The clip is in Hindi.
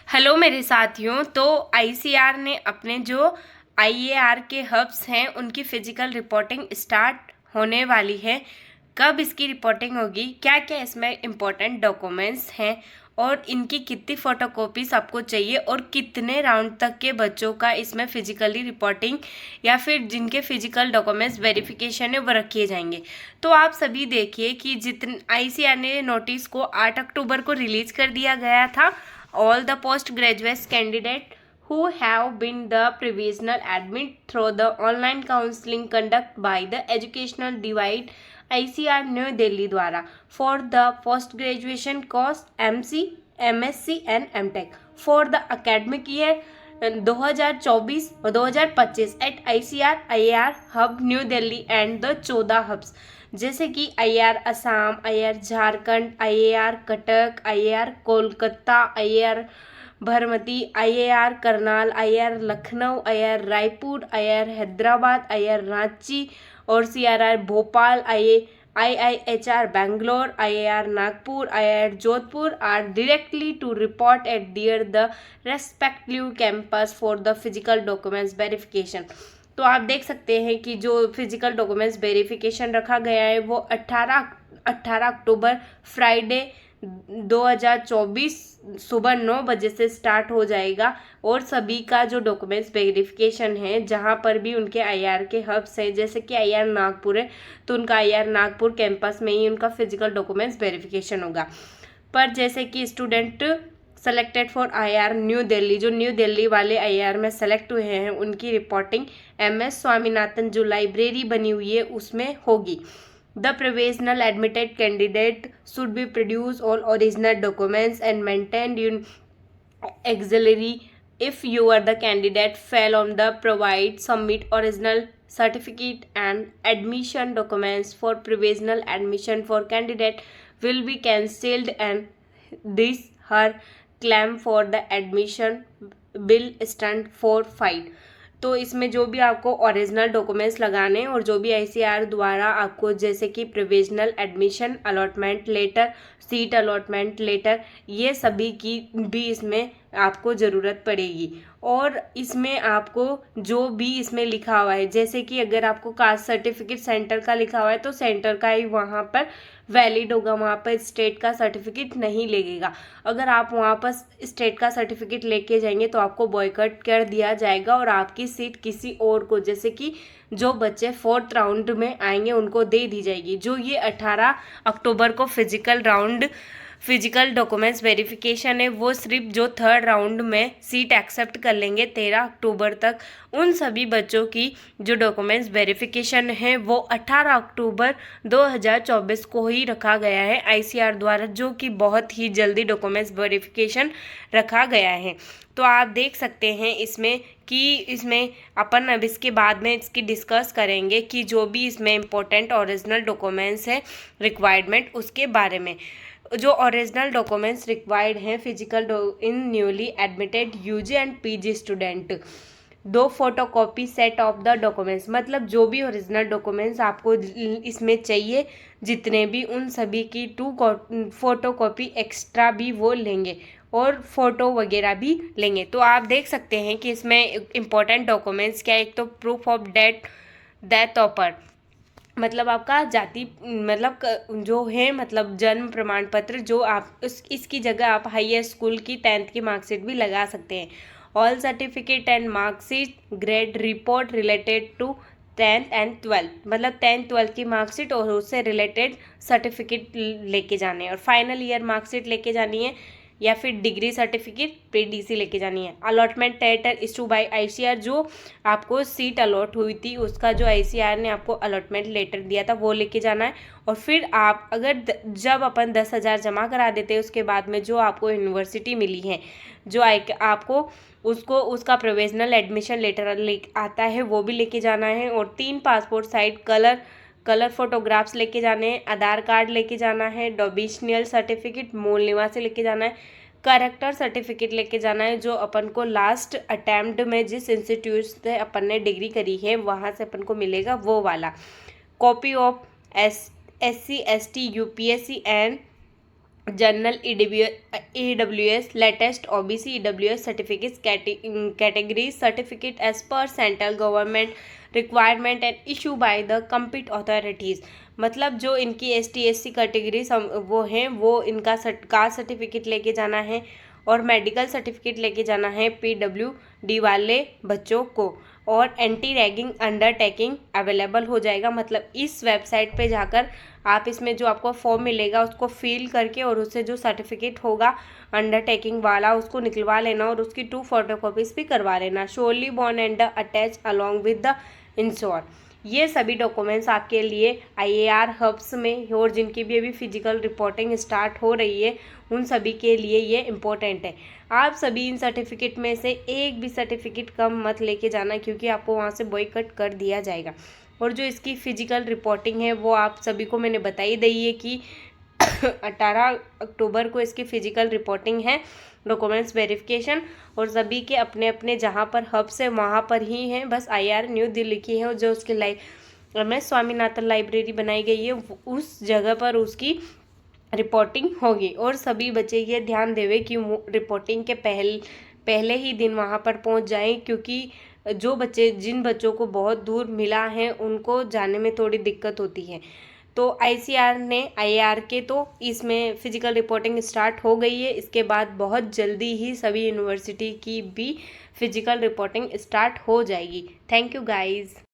हेलो मेरे साथियों। तो आईसीआर ने अपने जो आईएआर के हब्स हैं उनकी फिजिकल रिपोर्टिंग स्टार्ट होने वाली है। कब इसकी रिपोर्टिंग होगी, क्या क्या इसमें इम्पोर्टेंट डॉक्यूमेंट्स हैं और इनकी कितनी फ़ोटोकॉपीज आपको चाहिए और कितने राउंड तक के बच्चों का इसमें फिजिकली रिपोर्टिंग या फिर जिनके फिजिकल डॉक्यूमेंट्स वेरिफिकेशन है वो रखे जाएंगे। तो आप सभी देखिए कि जितने आईसीआर ने नोटिस को 8 अक्टूबर को रिलीज कर दिया गया था। All the postgraduate candidates who have been the provisional admit through the online counseling conducted by the Educational Divide ICR New Delhi द्वारा for the post graduation course MC, MSc and MTech for the academic year 2024 और 2025 at ICR hub New Delhi and the 14 hubs जैसे कि IAR Assam, IAR Jharkhand, IAR Cuttack, IAR Kolkata, IAR भरमती, IAR Karnal, IAR Lucknow, IAR Raipur, IAR Hyderabad, IAR Ranchi और CRR Bhopal, IIHR Bangalore, IIR Nagpur, IIR Jodhpur are directly to report at their the respective campus for the physical documents verification। तो आप देख सकते हैं कि जो फिजिकल डॉक्यूमेंट्स वेरिफिकेशन रखा गया है वो 18 अक्टूबर फ्राइडे 2024 सुबह 9 बजे से स्टार्ट हो जाएगा और सभी का जो डॉक्यूमेंट्स वेरिफिकेशन है जहां पर भी उनके आईआर के हब्स हैं, जैसे कि आईआर नागपुर है तो उनका आईआर नागपुर कैंपस में ही उनका फिजिकल डॉक्यूमेंट्स वेरिफिकेशन होगा। पर जैसे कि student selected for IR new Delhi, जो न्यू दिल्ली वाले आईआर में सेलेक्ट हुए हैं उनकी रिपोर्टिंग MS स्वामीनाथन जो लाइब्रेरी बनी हुई है उसमें होगी। The provisional admitted candidate should be produce all original documents and maintained in auxiliary. If you are the candidate fail on the provide submit original certificate and admission documents for provisional admission for candidate will be cancelled and this her claim for the admission will stand for fine। तो इसमें जो भी आपको ओरिजिनल डॉक्यूमेंट्स लगाने और जो भी आईसीआर द्वारा आपको जैसे कि provisional admission allotment letter, seat allotment letter, ये सभी की भी इसमें आपको ज़रूरत पड़ेगी। और इसमें आपको जो भी इसमें लिखा हुआ है, जैसे कि अगर आपको कास्ट सर्टिफिकेट सेंटर का लिखा हुआ है तो सेंटर का ही वहाँ पर वैलिड होगा, वहाँ पर स्टेट का सर्टिफिकेट नहीं लगेगा। अगर आप वहाँ पर स्टेट का सर्टिफिकेट लेके जाएंगे तो आपको बॉयकॉट कर दिया जाएगा और आपकी सीट किसी और को, जैसे कि जो बच्चे 4th राउंड में आएंगे उनको दे दी जाएगी। जो ये 18 अक्टूबर को फिजिकल डॉक्यूमेंट्स वेरिफिकेशन है वो सिर्फ जो 3rd राउंड में सीट एक्सेप्ट कर लेंगे 13 अक्टूबर तक, उन सभी बच्चों की जो डॉक्यूमेंट्स वेरिफिकेशन है वो 18 अक्टूबर 2024 को ही रखा गया है आईसीआर द्वारा, जो कि बहुत ही जल्दी डॉक्यूमेंट्स वेरिफिकेशन रखा गया है। तो आप देख सकते हैं इसमें कि इसमें अपन अब इसके बाद में इसकी डिस्कस करेंगे कि जो भी इसमें इम्पोर्टेंट ओरिजिनल डॉक्यूमेंट्स है रिक्वायरमेंट उसके बारे में। जो ओरिजिनल डॉक्यूमेंट्स रिक्वायर्ड हैं physical in newly admitted UG and PG student, 2 photocopy set of the documents, मतलब जो भी ओरिजिनल डॉक्यूमेंट्स आपको इसमें चाहिए जितने भी, उन सभी की 2 फोटोकॉपी एक्स्ट्रा भी वो लेंगे और फोटो वगैरह भी लेंगे। तो आप देख सकते हैं कि इसमें इम्पोर्टेंट डॉक्यूमेंट्स क्या है। एक तो प्रूफ ऑफ डेथ ऑफर, मतलब आपका जाति मतलब जो है मतलब जन्म प्रमाण पत्र, जो आप इसकी जगह आप हाईयर स्कूल की 10th की मार्कशीट भी लगा सकते हैं। All certificate and marksheet grade report related to 10th and 12th, मतलब 10th 12th की मार्कशीट और उससे रिलेटेड सर्टिफिकेट लेके जाने हैं और फाइनल ईयर मार्कशीट लेके जानी है या फिर डिग्री सर्टिफिकेट PDC लेके जानी है। Allotment letter issue by ICR, जो आपको सीट अलॉट हुई थी उसका जो आईसीआर ने आपको अलॉटमेंट लेटर दिया था वो लेके जाना है। और फिर आप अगर जब अपन 10,000 जमा करा देते हैं उसके बाद में जो आपको यूनिवर्सिटी मिली है, जो आपको उसको उसका प्रोविजनल एडमिशन लेटर आता है वो भी लेके जाना है। और 3 पासपोर्ट साइज कलर फोटोग्राफ्स लेके जाने हैं, आधार कार्ड लेके जाना है, डोमिसाइल सर्टिफिकेट मूल निवासी लेके जाना है, करेक्टर सर्टिफिकेट लेके जाना है जो अपन को लास्ट अटेम्प्ट में जिस इंस्टीट्यूट से अपन ने डिग्री करी है वहाँ से अपन को मिलेगा वो वाला, copy of SC ST UPSC and general EWS latest OBC EWS certificates category certificate as per central government requirement and issue by the compete authorities. मतलब जो इनकी ST SC कैटेगरी वो हैं वो इनका कास्ट सर्टिफिकेट लेके जाना है और मेडिकल सर्टिफिकेट लेके जाना है PWD वाले बच्चों को, और एंटी रैगिंग अंडरटेकिंग अवेलेबल हो जाएगा। मतलब इस वेबसाइट पे जाकर आप इसमें जो आपको फॉर्म मिलेगा उसको फिल करके और उससे जो सर्टिफिकेट होगा अंडरटेकिंग वाला उसको निकलवा लेना और उसकी 2 फोटोकॉपीज भी करवा लेना। Surely born and attach along with the ensure. ये सभी डॉक्यूमेंट्स आपके लिए IAR हब्स में और जिनकी भी अभी फिजिकल रिपोर्टिंग स्टार्ट हो रही है उन सभी के लिए ये इम्पोर्टेंट है। आप सभी इन सर्टिफिकेट में से एक भी सर्टिफिकेट कम मत लेके जाना, क्योंकि आपको वहाँ से बॉयकट कर दिया जाएगा। और जो इसकी फिजिकल रिपोर्टिंग है वो आप सभी को मैंने बताई दी है कि 18 अक्टूबर को इसकी फिजिकल रिपोर्टिंग है, डॉक्यूमेंट्स वेरिफिकेशन, और सभी के अपने अपने जहाँ पर हब्स है वहाँ पर ही हैं। बस IR न्यू दिल्ली की है और जो उसके MS स्वामीनाथन लाइब्रेरी बनाई गई है उस जगह पर उसकी रिपोर्टिंग होगी। और सभी बच्चे ये ध्यान देवे कि रिपोर्टिंग के पहले ही दिन वहाँ पर पहुँच जाएं, क्योंकि जिन बच्चों को बहुत दूर मिला है उनको जाने में थोड़ी दिक्कत होती है। तो ICR ने IAR के तो इसमें फिजिकल रिपोर्टिंग स्टार्ट हो गई है। इसके बाद बहुत जल्दी ही सभी यूनिवर्सिटी की भी फिजिकल रिपोर्टिंग स्टार्ट हो जाएगी। Thank you guys.